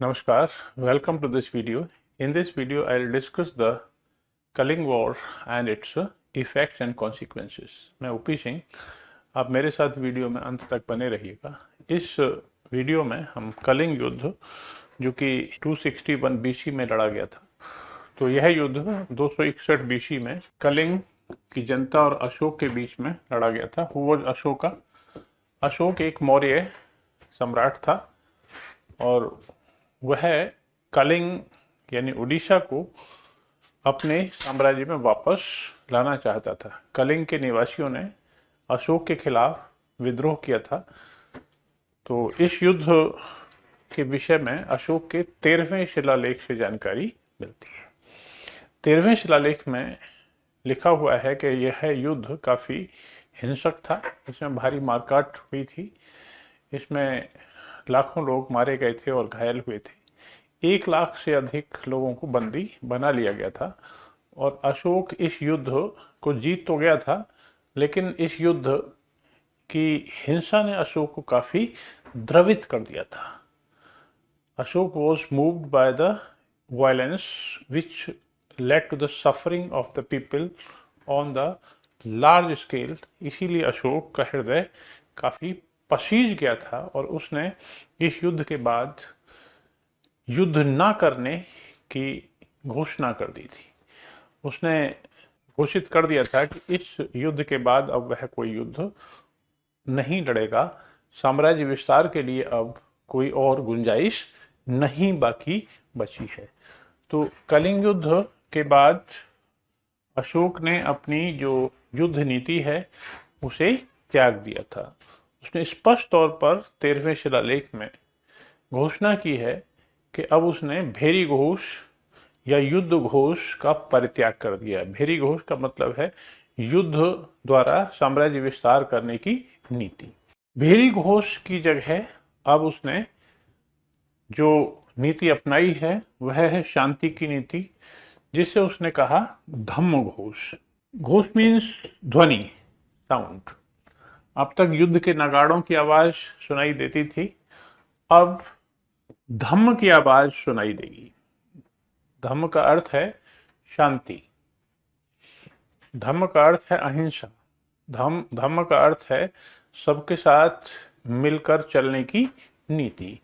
Namaskar, welcome to this video. In this video, I'll discuss the Kaling War and its effects and consequences. मैं OP Singh, आप मेरे साथ video में अंत तक बने रहिएगा। इस वीडियो में हम कलिंग युद्ध जो कि 261 बीसी में लड़ा गया था, तो यह युद्ध 261 बीसी में कलिंग की जनता और अशोक के बीच में लड़ा गया था। Who was Ashoka? अशोक एक मौर्य सम्राट था और वह कलिंग यानी उड़ीसा को अपने साम्राज्य में वापस लाना चाहता था। कलिंग के निवासियों ने अशोक के खिलाफ विद्रोह किया था। तो इस युद्ध के विषय में अशोक के 13वें शिलालेख से जानकारी मिलती है। 13वें शिलालेख में लिखा हुआ है कि यह युद्ध काफ़ी हिंसक था, इसमें भारी मारकाट हुई थी, इसमें लाखों लोग मारे गए थे और घायल हुए थे। 1 लाख से अधिक लोगों को बंदी बना लिया गया था और अशोक इस युद्ध को जीत तो गया था, लेकिन इस युद्ध की हिंसा ने अशोक को काफ़ी द्रवित कर दिया था। Ashok was moved by the violence which led to the suffering of the people on the large scale. इसीलिए अशोक का हृदय काफ़ी पसीज गया था और उसने इस युद्ध के बाद युद्ध ना करने की घोषणा कर दी थी। उसने घोषित कर दिया था कि इस युद्ध के बाद अब वह कोई युद्ध नहीं लड़ेगा। साम्राज्य विस्तार के लिए अब कोई और गुंजाइश नहीं बाकी बची है। तो कलिंग युद्ध के बाद अशोक ने अपनी जो युद्ध नीति है उसे त्याग दिया था। उसने स्पष्ट तौर पर 13वें शिलालेख में घोषणा की है कि अब उसने भेरी घोष या युद्ध घोष का परित्याग कर दिया। भेरी घोष का मतलब है युद्ध द्वारा साम्राज्य विस्तार करने की नीति। भेरी घोष की जगह अब उसने जो नीति अपनाई है वह है शांति की नीति, जिससे उसने कहा धम्म घोष। घोष मीन्स ध्वनि, साउंड। अब तक युद्ध के नगाड़ों की आवाज सुनाई देती थी, अब धम्म की आवाज सुनाई देगी। धम्म का अर्थ है शांति, धम्म का अर्थ है अहिंसा, धम्म का अर्थ है सबके साथ मिलकर चलने की नीति।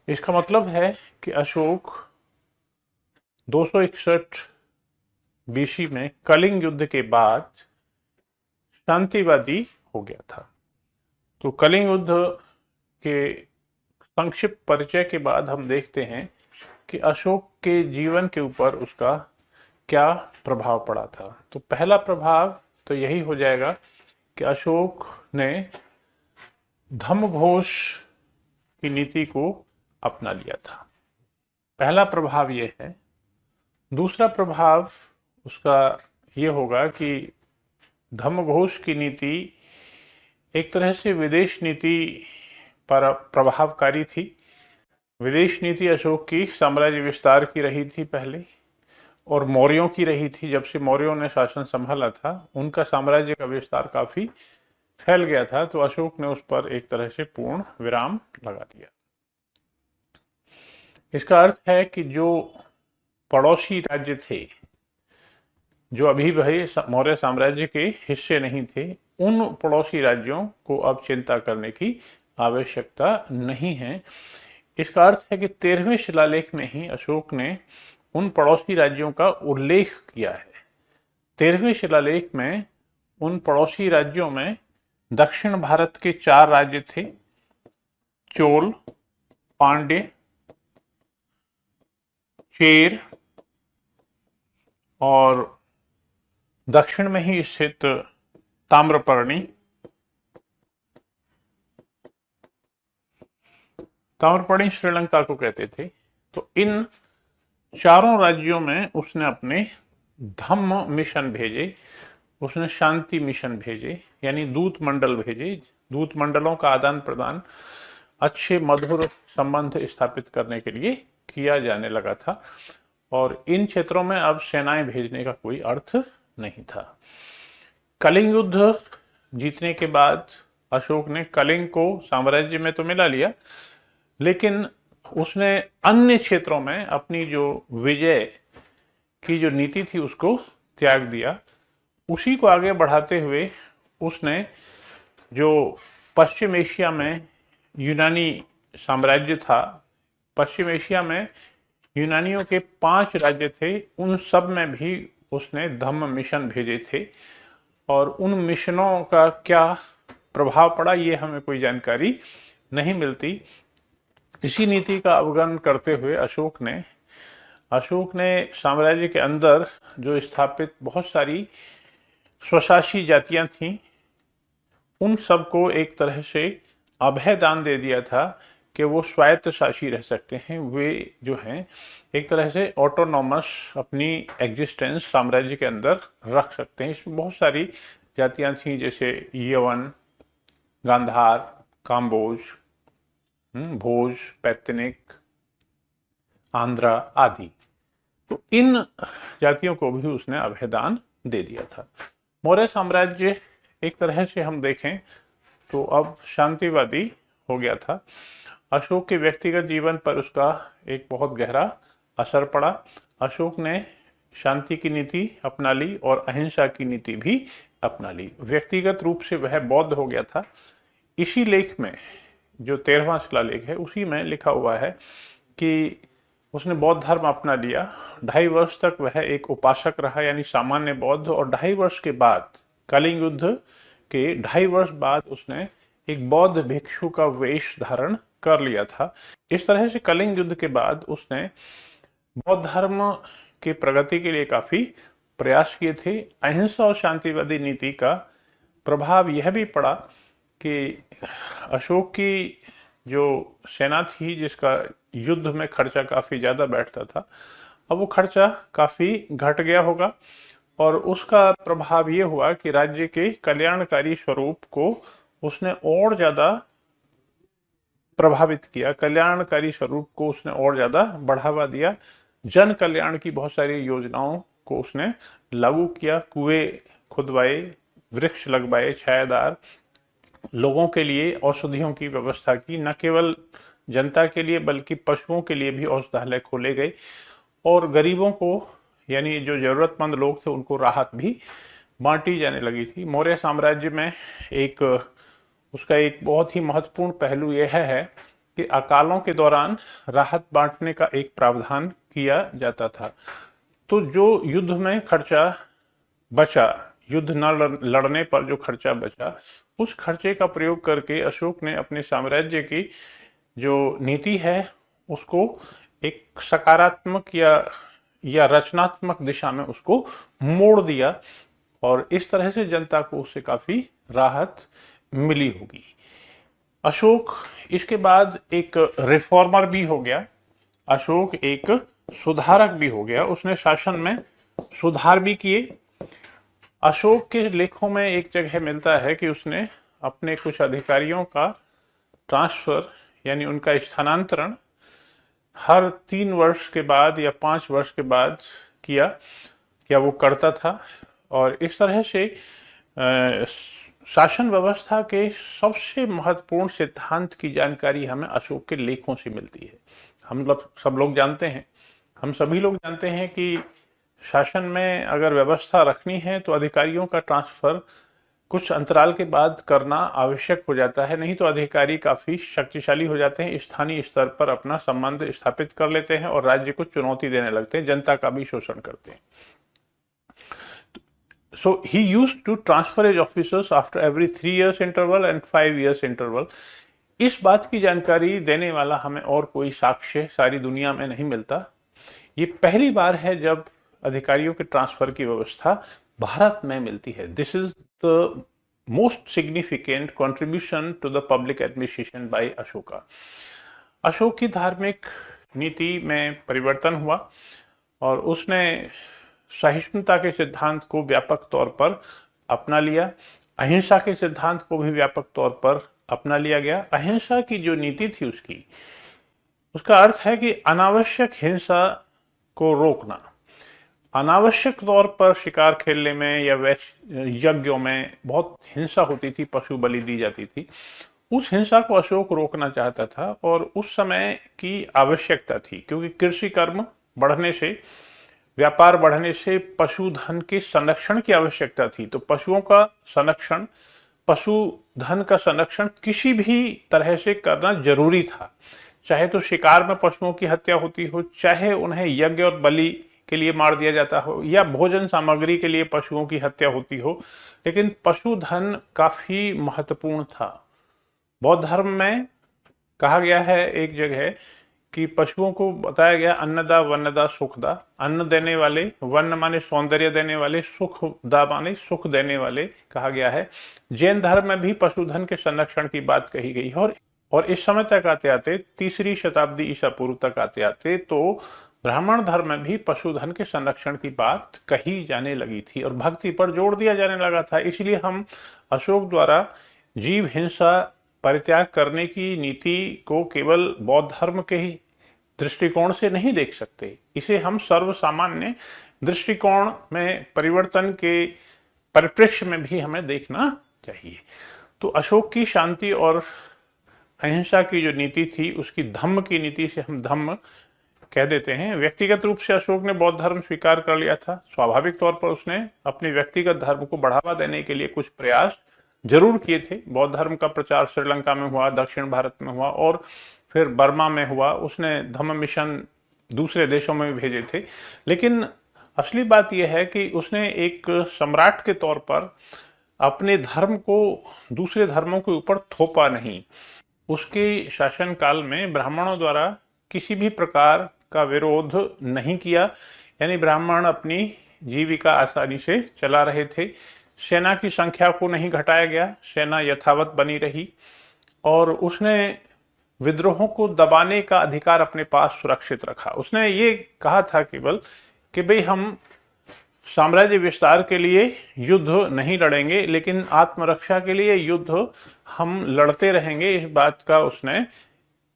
इसका मतलब है कि अशोक 261 बीसी में कलिंग युद्ध के बाद शांतिवादी हो गया था। तो कलिंग युद्ध के संक्षिप्त परिचय के बाद हम देखते हैं कि अशोक के जीवन के ऊपर उसका क्या प्रभाव पड़ा था। तो पहला प्रभाव तो यही हो जाएगा कि अशोक ने धम्म घोष की नीति को अपना लिया था। पहला प्रभाव ये है। दूसरा प्रभाव उसका ये होगा कि धम्म घोष की नीति एक तरह से विदेश नीति पर प्रभावकारी थी। विदेश नीति अशोक की साम्राज्य विस्तार की रही थी पहले, और मौर्यों की रही थी। जब से मौर्यों ने शासन संभाला था, उनका साम्राज्य का विस्तार काफी फैल गया था, तो अशोक ने उस पर एक तरह से पूर्ण विराम लगा दिया। इसका अर्थ है कि जो पड़ोसी राज्य थे, जो अभी भी मौर्य साम्राज्य के हिस्से नहीं थे, उन पड़ोसी राज्यों को अब चिंता करने की आवश्यकता नहीं है। इसका अर्थ है कि 13वें शिलालेख में ही अशोक ने उन पड़ोसी राज्यों का उल्लेख किया है। 13वें शिलालेख में उन पड़ोसी राज्यों में दक्षिण भारत के 4 राज्य थे, चोल, पांड्य, चेर और दक्षिण में ही स्थित ताम्रपर्णी। ताम्रपर्णी श्रीलंका को कहते थे। तो इन चारों राज्यों में उसने अपने धम्म मिशन भेजे, उसने शांति मिशन भेजे, यानी दूत मंडल भेजे। दूत मंडलों का आदान प्रदान अच्छे मधुर संबंध स्थापित करने के लिए किया जाने लगा था, और इन क्षेत्रों में अब सेनाएं भेजने का कोई अर्थ नहीं था। कलिंग युद्ध जीतने के बाद अशोक ने कलिंग को साम्राज्य में तो मिला लिया, लेकिन उसने अन्य क्षेत्रों में अपनी जो विजय की जो नीति थी उसको त्याग दिया। उसी को आगे बढ़ाते हुए उसने जो पश्चिम एशिया में यूनानी साम्राज्य था, पश्चिम एशिया में यूनानियों के 5 राज्य थे, उन सब में भी उसने धम्म मिशन भेजे थे। और उन मिशनों का क्या प्रभाव पड़ा ये हमें कोई जानकारी नहीं मिलती। इसी नीति का अवगुण करते हुए अशोक ने साम्राज्य के अंदर जो स्थापित बहुत सारी स्वशासी जातियां थीं, उन सबको एक तरह से अभय दान दे दिया था कि वो स्वायत्त शासी रह सकते हैं। वे जो हैं एक तरह से ऑटोनॉमस अपनी एग्जिस्टेंस साम्राज्य के अंदर रख सकते हैं। इसमें बहुत सारी जातियां थीं, जैसे यवन, गांधार, काम्बोज, भोज, पैतनिक, आंध्रा आदि। तो इन जातियों को भी उसने अभयदान दे दिया था। मौर्य साम्राज्य एक तरह से हम देखें तो अब शांतिवादी हो गया था। अशोक के व्यक्तिगत जीवन पर उसका एक बहुत गहरा असर पड़ा। अशोक ने शांति की नीति अपना ली और अहिंसा की नीति भी अपना ली। व्यक्तिगत रूप से वह बौद्ध हो गया था। इसी लेख में, जो 13वां शिलालेख है, उसी में लिखा हुआ है कि उसने बौद्ध धर्म अपना लिया। 2.5 वर्ष तक वह एक उपासक रहा, यानी सामान्य बौद्ध। और 2.5 वर्ष के बाद, कलिंग युद्ध के 2.5 वर्ष बाद, उसने एक बौद्ध भिक्षु का वेश धारण कर लिया था। इस तरह से कलिंग युद्ध के बाद उसने बौद्ध धर्म के प्रगति के लिए काफी प्रयास किए थे। अहिंसा और शांतिवादी नीति का प्रभाव यह भी पड़ा कि अशोक की जो सेना थी, जिसका युद्ध में खर्चा काफी ज्यादा बैठता था, अब वो खर्चा काफी घट गया होगा। और उसका प्रभाव ये हुआ कि राज्य के कल्याणकारी स्वरूप को उसने और ज्यादा प्रभावित किया, कल्याणकारी स्वरूप को उसने और ज्यादा बढ़ावा दिया। जन कल्याण की बहुत सारी योजनाओं को उसने लागू किया। कुएं खुदवाए, वृक्ष लगवाए, छायादार, लोगों के लिए औषधियों की व्यवस्था की। न केवल जनता के लिए बल्कि पशुओं के लिए भी औषधालय खोले गए। और गरीबों को, यानी जो जरूरतमंद लोग थे, उनको राहत भी बांटी जाने लगी थी। मौर्य साम्राज्य में उसका एक बहुत ही महत्वपूर्ण पहलू यह है कि अकालों के दौरान राहत बांटने का एक प्रावधान किया जाता था। तो जो युद्ध में खर्चा बचा, युद्ध न लड़ने पर जो खर्चा बचा, उस खर्चे का प्रयोग करके अशोक ने अपने साम्राज्य की जो नीति है उसको एक सकारात्मक या रचनात्मक दिशा में उसको मोड़ दिया। और इस तरह से जनता को उससे काफी राहत मिली होगी। अशोक इसके बाद एक रिफॉर्मर भी हो गया। अशोक एक सुधारक भी हो गया। उसने शासन में सुधार भी किए। अशोक के लेखों में एक जगह मिलता है कि उसने अपने कुछ अधिकारियों का ट्रांसफर, यानी उनका स्थानांतरण, हर 3 वर्ष के बाद या 5 वर्ष के बाद किया वो करता था। और इस तरह से शासन व्यवस्था के सबसे महत्वपूर्ण सिद्धांत की जानकारी हमें अशोक के लेखों से मिलती है। हम सब लोग जानते हैं, हम सभी लोग जानते हैं कि शासन में अगर व्यवस्था रखनी है तो अधिकारियों का ट्रांसफर कुछ अंतराल के बाद करना आवश्यक हो जाता है, नहीं तो अधिकारी काफी शक्तिशाली हो जाते हैं, स्थानीय स्तर पर अपना संबंध स्थापित कर लेते हैं और राज्य को चुनौती देने लगते हैं, जनता का भी शोषण करते हैं। So he used to transfer his officers after every 3 years interval and 5 years interval. इस बात की जानकारी देने वाला हमें और कोई साक्ष्य सारी दुनिया में नहीं मिलता। ये पहली बार है जब अधिकारियों के ट्रांसफर की व्यवस्था भारत में मिलती है। This is the most significant contribution to the public administration by Ashoka. Ashok की धार्मिक नीति में परिवर्तन हुआ और उसने सहिष्णुता के सिद्धांत को व्यापक तौर पर अपना लिया। अहिंसा के सिद्धांत को भी व्यापक तौर पर अपना लिया गया। अहिंसा की जो नीति थी उसका अर्थ है कि अनावश्यक हिंसा को रोकना। अनावश्यक तौर पर शिकार खेलने में या यज्ञों में बहुत हिंसा होती थी, पशु बलि दी जाती थी। उस हिंसा को अशोक रोकना चाहता था और उस समय की आवश्यकता थी, क्योंकि कृषि कर्म बढ़ने से, व्यापार बढ़ने से पशुधन के संरक्षण की आवश्यकता थी। तो पशुओं का संरक्षण, पशुधन का संरक्षण किसी भी तरह से करना जरूरी था। चाहे तो शिकार में पशुओं की हत्या होती हो, चाहे उन्हें यज्ञ और बलि के लिए मार दिया जाता हो, या भोजन सामग्री के लिए पशुओं की हत्या होती हो, लेकिन पशुधन काफी महत्वपूर्ण था। बौद्ध धर्म में कहा गया है एक जगह कि पशुओं को बताया गया अन्नदा वन्नदा सुखदा, अन्न देने वाले, वन्न माने सौंदर्य देने वाले, सुखदा माने सुख देने वाले कहा गया है। जैन धर्म में भी पशुधन के संरक्षण की बात कही गई है। और इस समय तक आते आते, 3री शताब्दी ईसा पूर्व तक आते आते, तो ब्राह्मण धर्म में भी पशुधन के संरक्षण की बात कही जाने लगी थी और भक्ति पर जोर दिया जाने लगा था। इसलिए हम अशोक द्वारा जीव हिंसा परित्याग करने की नीति को केवल बौद्ध धर्म के ही दृष्टिकोण से नहीं देख सकते, इसे हम सर्वसामान्य दृष्टिकोण में परिवर्तन के परिप्रेक्ष्य में भी हमें देखना चाहिए। तो अशोक की शांति और अहिंसा की जो नीति थी, उसकी धम्म की नीति से हम धम्म कह देते हैं। व्यक्तिगत रूप से अशोक ने बौद्ध धर्म स्वीकार कर लिया था। स्वाभाविक तौर पर उसने अपने व्यक्तिगत धर्म को बढ़ावा देने के लिए कुछ प्रयास जरूर किए थे। बौद्ध धर्म का प्रचार श्रीलंका में हुआ, दक्षिण भारत में हुआ और फिर बर्मा में हुआ। उसने धम्म मिशन दूसरे देशों में भी भेजे थे। लेकिन असली बात यह है कि उसने एक सम्राट के तौर पर अपने धर्म को दूसरे धर्मों के ऊपर थोपा नहीं। उसके शासन काल में ब्राह्मणों द्वारा किसी भी प्रकार का विरोध नहीं किया, यानी ब्राह्मण अपनी जीविका आसानी से चला रहे थे। सेना की संख्या को नहीं घटाया गया, सेना यथावत बनी रही और उसने विद्रोहों को दबाने का अधिकार अपने पास सुरक्षित रखा। उसने ये कहा था केवल कि भाई हम साम्राज्य विस्तार के लिए युद्ध नहीं लड़ेंगे, लेकिन आत्मरक्षा के लिए युद्ध हम लड़ते रहेंगे। इस बात का उसने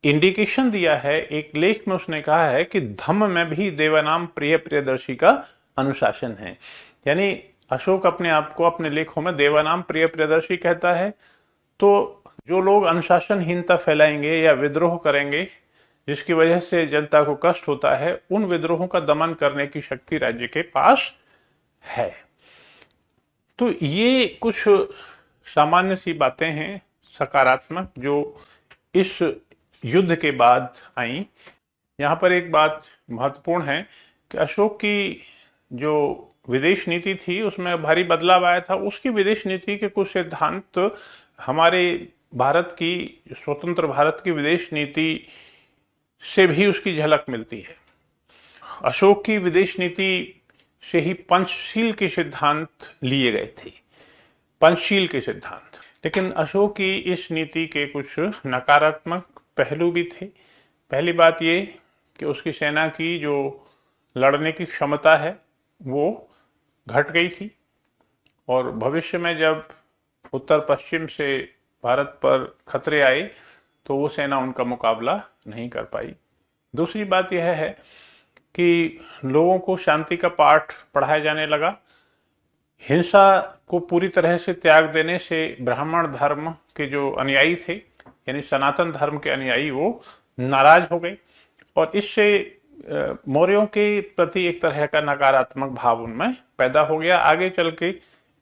इंडिकेशन दिया है। एक लेख में उसने कहा है कि धम्म में भी देवानाम प्रिय प्रियदर्शी का अनुशासन है। यानी अशोक अपने आप को अपने लेखों में देवानाम प्रिय प्रियदर्शी कहता है। तो जो लोग अनुशासनहीनता फैलाएंगे या विद्रोह करेंगे जिसकी वजह से जनता को कष्ट होता है, उन विद्रोहों का दमन करने की शक्ति राज्य के पास है। तो ये कुछ सामान्य सी बातें हैं सकारात्मक जो इस युद्ध के बाद आई। यहाँ पर एक बात महत्वपूर्ण है कि अशोक की जो विदेश नीति थी उसमें भारी बदलाव आया था। उसकी विदेश नीति के कुछ सिद्धांत हमारे भारत की, स्वतंत्र भारत की विदेश नीति से भी उसकी झलक मिलती है। अशोक की विदेश नीति से ही पंचशील के सिद्धांत लिए गए थे, पंचशील के सिद्धांत। लेकिन अशोक की इस नीति के कुछ नकारात्मक पहलू भी थे। पहली बात ये कि उसकी सेना की जो लड़ने की क्षमता है वो घट गई थी और भविष्य में जब उत्तर पश्चिम से भारत पर खतरे आए तो वो सेना उनका मुकाबला नहीं कर पाई। दूसरी बात यह है कि लोगों को शांति का पाठ पढ़ाया जाने लगा। हिंसा को पूरी तरह से त्याग देने से ब्राह्मण धर्म के जो अनुयायी थे, यानी सनातन धर्म के अनुयायी, वो नाराज हो गए और इससे मौर्यों के प्रति एक तरह का नकारात्मक भाव उनमें पैदा हो गया। आगे चल के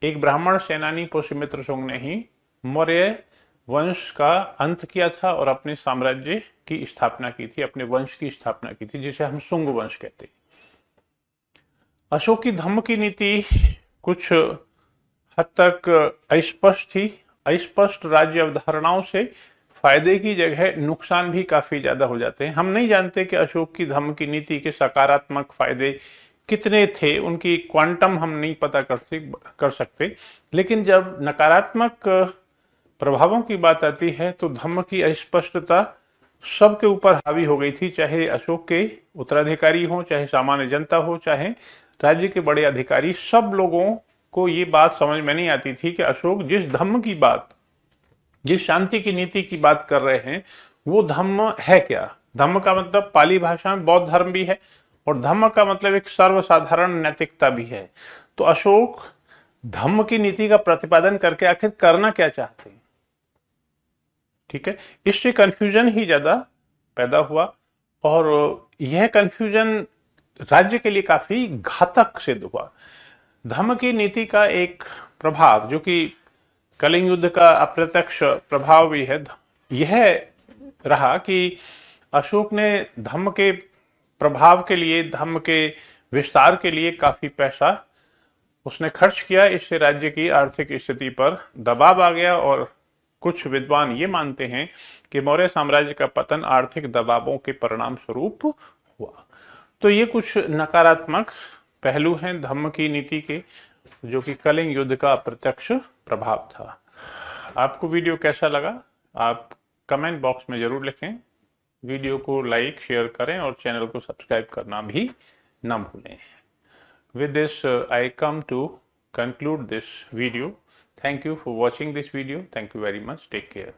एक ब्राह्मण सेनानी पुष्यमित्र शुंग ने ही मौर्य वंश का अंत किया था और अपने साम्राज्य की स्थापना की थी, अपने वंश की स्थापना की थी, जिसे हम शुंग वंश कहते। अशोक की धम्म की नीति कुछ हद तक अस्पष्ट थी। अस्पष्ट राज्य अवधारणाओं से फायदे की जगह नुकसान भी काफी ज्यादा हो जाते हैं। हम नहीं जानते कि अशोक की धम्म की नीति के सकारात्मक फायदे कितने थे, उनकी क्वांटम हम नहीं पता कर सकते। लेकिन जब नकारात्मक प्रभावों की बात आती है तो धम्म की अस्पष्टता सबके ऊपर हावी हो गई थी, चाहे अशोक के उत्तराधिकारी हो, चाहे सामान्य जनता हो, चाहे राज्य के बड़े अधिकारी। सब लोगों को ये बात समझ में नहीं आती थी कि अशोक जिस धम्म की बात, जिस शांति की नीति की बात कर रहे हैं वो धम्म है क्या। धम्म का मतलब पाली भाषा में बौद्ध धर्म भी है और धम्म का मतलब एक सर्वसाधारण नैतिकता भी है। तो अशोक धम्म की नीति का प्रतिपादन करके आखिर करना क्या चाहते हैं। ठीक है, इससे कंफ्यूजन ही ज्यादा पैदा हुआ और यह कंफ्यूजन राज्य के लिए काफी घातक सिद्ध हुआ। धम्म की नीति का एक प्रभाव, जो कि कलिंग युद्ध का अप्रत्यक्ष प्रभाव भी है, यह रहा कि अशोक ने धम्म के प्रभाव के लिए, धम्म के विस्तार के लिए काफी पैसा उसने खर्च किया। इससे राज्य की आर्थिक स्थिति पर दबाव आ गया और कुछ विद्वान ये मानते हैं कि मौर्य साम्राज्य का पतन आर्थिक दबावों के परिणाम स्वरूप हुआ। तो ये कुछ नकारात्मक पहलू हैं धम्म की नीति के, जो कि कलिंग युद्ध का अप्रत्यक्ष प्रभाव था। आपको वीडियो कैसा लगा आप कमेंट बॉक्स में जरूर लिखें। वीडियो को लाइक शेयर करें और चैनल को सब्सक्राइब करना भी न भूलें। With this, I come to conclude this video. Thank you for watching this video. Thank you very much. Take care.